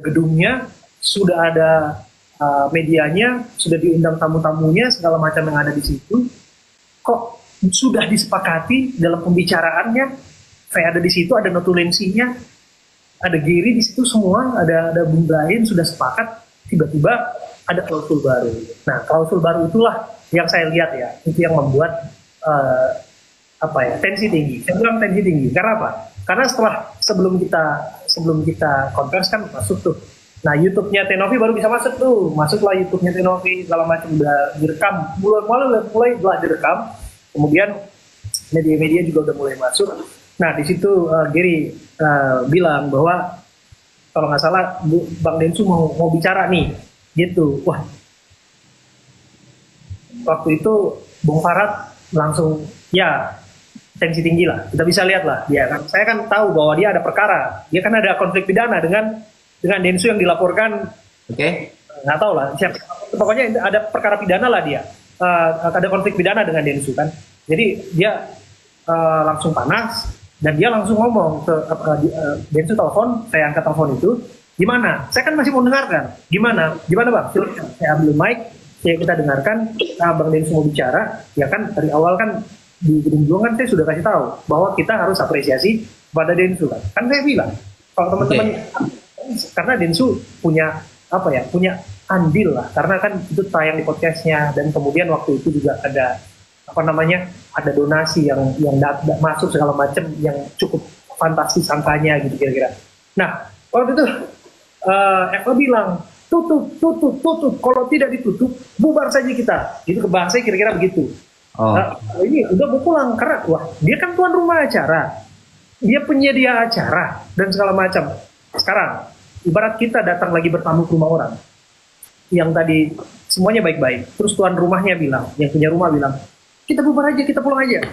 gedungnya, sudah ada medianya, sudah diundang tamu-tamunya, segala macam yang ada di situ. Kok sudah disepakati dalam pembicaraannya, saya ada di situ, ada notulensinya, ada Giri di situ semua, ada Bung Brahim sudah sepakat, tiba-tiba ada klausul baru. Nah, klausul baru itulah yang saya lihat ya, itu yang membuat tensi tinggi. Saya bilang tensi tinggi. Karena apa? Karena sebelum kita konvers kan masuk tuh. Nah, YouTube-nya Tenovi baru bisa masuk tuh. Masuklah YouTube-nya Tenovi, segala macam udah direkam. Mulai direkam. Kemudian media-media juga udah mulai masuk. Nah, di situ Giri bilang bahwa kalau nggak salah Bang Densu mau bicara nih, gitu. Wah, waktu itu Bung Farad langsung ya tensi tinggi lah. Kita bisa lihat lah dia kan. Saya kan tahu bahwa dia ada perkara. Dia kan ada konflik pidana dengan Densu yang dilaporkan. Oke. Nggak tahu lah. Pokoknya ada perkara pidana lah dia. Ada konflik pidana dengan Densu kan. Jadi dia langsung panas dan dia langsung ngomong ke Densu telepon. Saya angkat telepon itu. Gimana? Saya kan masih mau dengarkan. Gimana Bang? Saya ambil mic. Kita dengarkan Bang Densu mau bicara. Ya kan dari awal kan di Gedung Juang kan saya sudah kasih tahu bahwa kita harus apresiasi pada Densu kan. Kan saya bilang kalau teman-teman karena Densu punya andil lah, karena kan itu tayang di podcastnya dan kemudian waktu itu juga ada ada donasi yang masuk segala macam yang cukup fantastis angkanya gitu kira-kira. Nah waktu itu Eva bilang tutup, kalau tidak ditutup bubar saja kita, gitu ke bahasa kira-kira begitu. Ini udah mau pulang karena dia kan tuan rumah acara, dia penyedia acara dan segala macam. Sekarang ibarat kita datang lagi bertamu ke rumah orang yang tadi semuanya baik-baik, terus tuan rumahnya bilang, yang punya rumah bilang, kita bubar aja, kita pulang aja,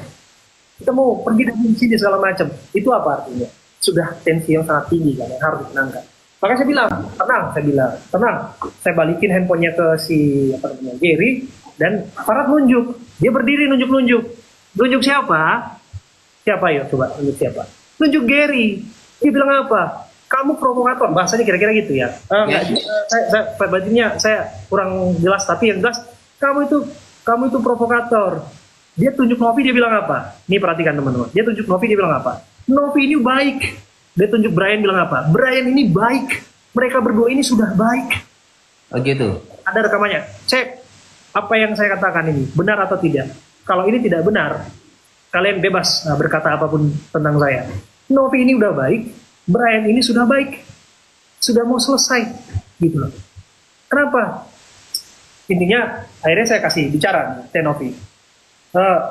kita mau pergi dari sini segala macam. Itu apa artinya? Sudah tensi yang sangat tinggi kan yang harus ditenangkan. Maka saya bilang tenang, saya balikin handphonenya ke si Giri dan Farad nunjuk, dia berdiri nunjuk siapa ya, coba nunjuk siapa, nunjuk Giri. Dia bilang apa? Kamu provokator, bahasanya kira-kira gitu ya. Saya kurang jelas, tapi yang jelas kamu itu provokator. Dia tunjuk Novi, dia bilang apa? Nih perhatikan teman-teman, dia tunjuk Novi, dia bilang apa? Novi ini baik. Dia tunjuk Brian, bilang apa? Brian ini baik. Mereka berdua ini sudah baik. Oh gitu. Ada rekamannya. Cek apa yang saya katakan ini benar atau tidak. Kalau ini tidak benar, kalian bebas berkata apapun tentang saya. Novi ini udah baik, Brian ini sudah baik, sudah mau selesai, gitu loh. Kenapa? Intinya akhirnya saya kasih bicara Tenovi.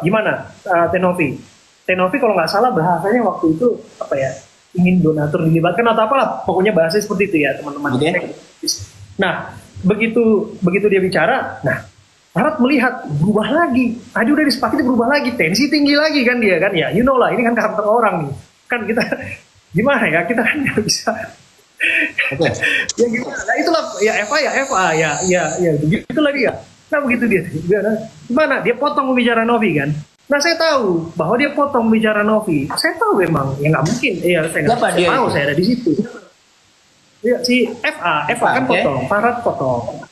Gimana Tenovi kalau nggak salah bahasanya waktu itu ingin donatur dilibatkan atau apalah, pokoknya bahasanya seperti itu ya teman-teman. Nah begitu dia bicara, nah Farad melihat berubah lagi. Tadi udah disepakati berubah lagi, tensi tinggi lagi kan dia kan ya, you know lah, ini kan karakter orang nih kan, kita gimana ya, kita kan nggak bisa. Ya gimana? Nah itulah ya Eva ya begitulah dia. Nah begitu dia gimana? Dia potong pembicaraan Novi kan. Nah saya tahu bahwa dia potong bicara Novi. Saya tahu memang ya nggak mungkin. Iya saya tahu saya ada di situ. Ya, si Eva kan potong, Farad potong.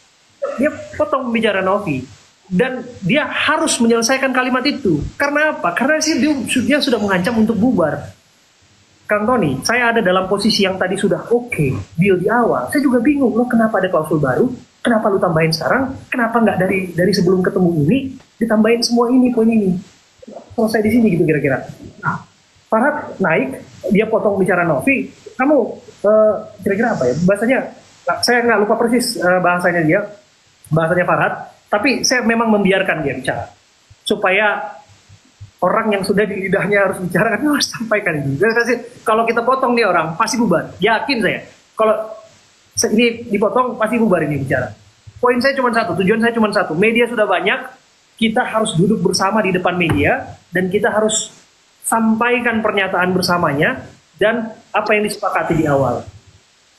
Dia potong bicara Novi dan dia harus menyelesaikan kalimat itu. Karena apa? Karena dia sudah mengancam untuk bubar. Kang Tony, saya ada dalam posisi yang tadi sudah oke, deal di awal. Saya juga bingung, lo kenapa ada klausul baru? Kenapa lu tambahin sekarang? Kenapa nggak dari sebelum ketemu ini ditambahin semua ini poin ini? Selesai di sini gitu kira-kira. Nah, Farad naik, dia potong bicara Novi. Kamu kira-kira apa ya? Bahasanya saya nggak lupa persis bahasanya Farad. Tapi saya memang membiarkan dia bicara supaya orang yang sudah di lidahnya harus bicara kan harus sampaikan ini. Kalau kita potong nih orang pasti bubar. Yakin saya. Kalau ini dipotong pasti bubar ini bicara. Poin saya cuma satu, tujuan saya cuma satu. Media sudah banyak. Kita harus duduk bersama di depan media dan kita harus sampaikan pernyataan bersamanya dan apa yang disepakati di awal.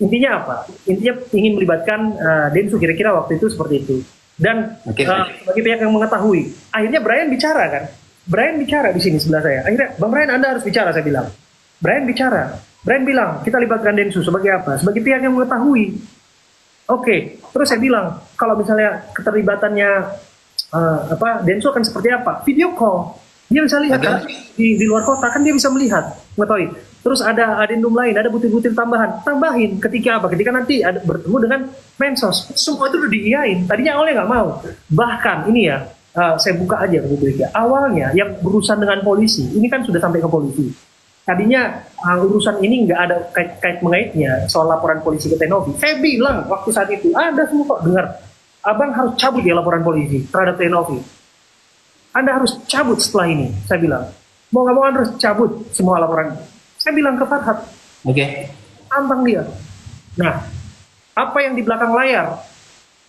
Intinya apa? Intinya ingin melibatkan Densu, kira-kira waktu itu seperti itu. Dan bagi pihak yang mengetahui, akhirnya Brian bicara kan? Brian bicara di sini sebelah saya. Akhirnya Bang Brian, Anda harus bicara, saya bilang. Brian bicara. Brian bilang, kita libatkan Densus sebagai apa? Sebagai pihak yang mengetahui. Oke, terus saya bilang, kalau misalnya keterlibatannya Densus akan seperti apa? Video call. Dia bisa lihat kan di luar kota kan dia bisa melihat, mengetahui. Terus ada adendum lain, ada butir-butir tambahan. Tambahin ketika apa? Ketika nanti ada bertemu dengan Mensos. Semua itu udah diiyain. Tadinya awalnya nggak mau. Bahkan ini ya, saya buka aja ke publik ya. Awalnya yang berurusan dengan polisi, ini kan sudah sampai ke polisi. Tadinya urusan ini nggak ada kait mengaitnya soal laporan polisi ke Tenovi. Saya bilang waktu saat itu, ada semua kok dengar. Abang harus cabut ya laporan polisi terhadap Tenovi. Anda harus cabut setelah ini, saya bilang. Mau nggak mau Anda harus cabut semua laporan. Saya bilang ke Farhad. Oke. Tantang dia. Nah, apa yang di belakang layar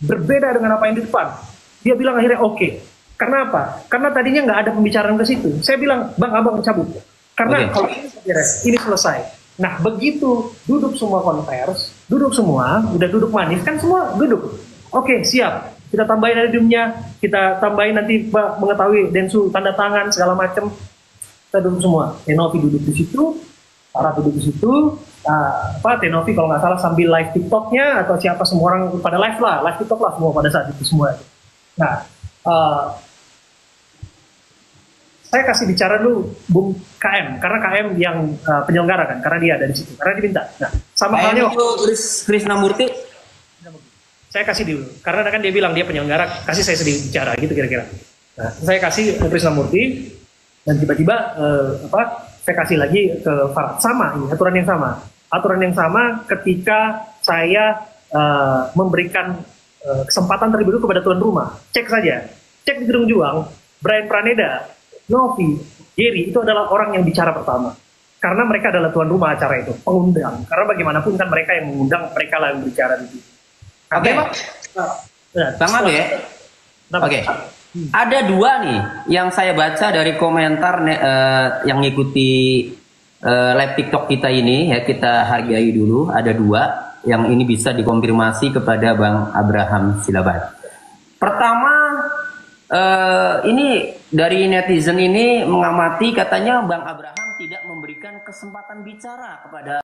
berbeda dengan apa yang di depan. Dia bilang akhirnya oke. Karena apa? Karena tadinya nggak ada pembicaraan ke situ. Saya bilang, Bang, abang cabut. Karena kalau ini beres, ini selesai. Nah, begitu duduk semua konvers, duduk semua, udah duduk manis, kan semua duduk. Oke, siap. Kita tambahin adendumnya, kita tambahin nanti mengetahui Densus tanda tangan segala macam. Kita duduk semua. Tenovi duduk di situ, Farhad duduk di situ. Tenovi kalau nggak salah sambil live TikToknya atau siapa semua orang pada live TikTok lah semua pada saat itu semua. Nah, saya kasih bicara dulu Bung KM karena KM yang penyelenggara kan, karena dia ada di situ, karena diminta. Nah, sama halnya Krisnamurti. Saya kasih dulu, karena kan dia bilang dia penyelenggara, kasih saya sedikit bicara gitu kira-kira. Nah, saya kasih ke Krisnamurti dan tiba-tiba saya kasih lagi ke Farhad. Sama ini aturan yang sama ketika saya memberikan kesempatan terlebih dahulu kepada tuan rumah. Cek saja, cek di Gedung Juang, Brian Praneda, Novi, Jerry itu adalah orang yang bicara pertama. Karena mereka adalah tuan rumah acara itu, pengundang. Karena bagaimanapun kan mereka yang mengundang, mereka lah yang bicara di situ. Oke, Bang Ado ya. Oke, ada dua nih yang saya baca dari komentar yang ngikuti live TikTok kita ini ya, kita hargai dulu. Ada dua yang ini bisa dikonfirmasi kepada Bang Abraham Silaban. Pertama, ini dari netizen ini mengamati katanya Bang Abraham tidak memberikan kesempatan bicara kepada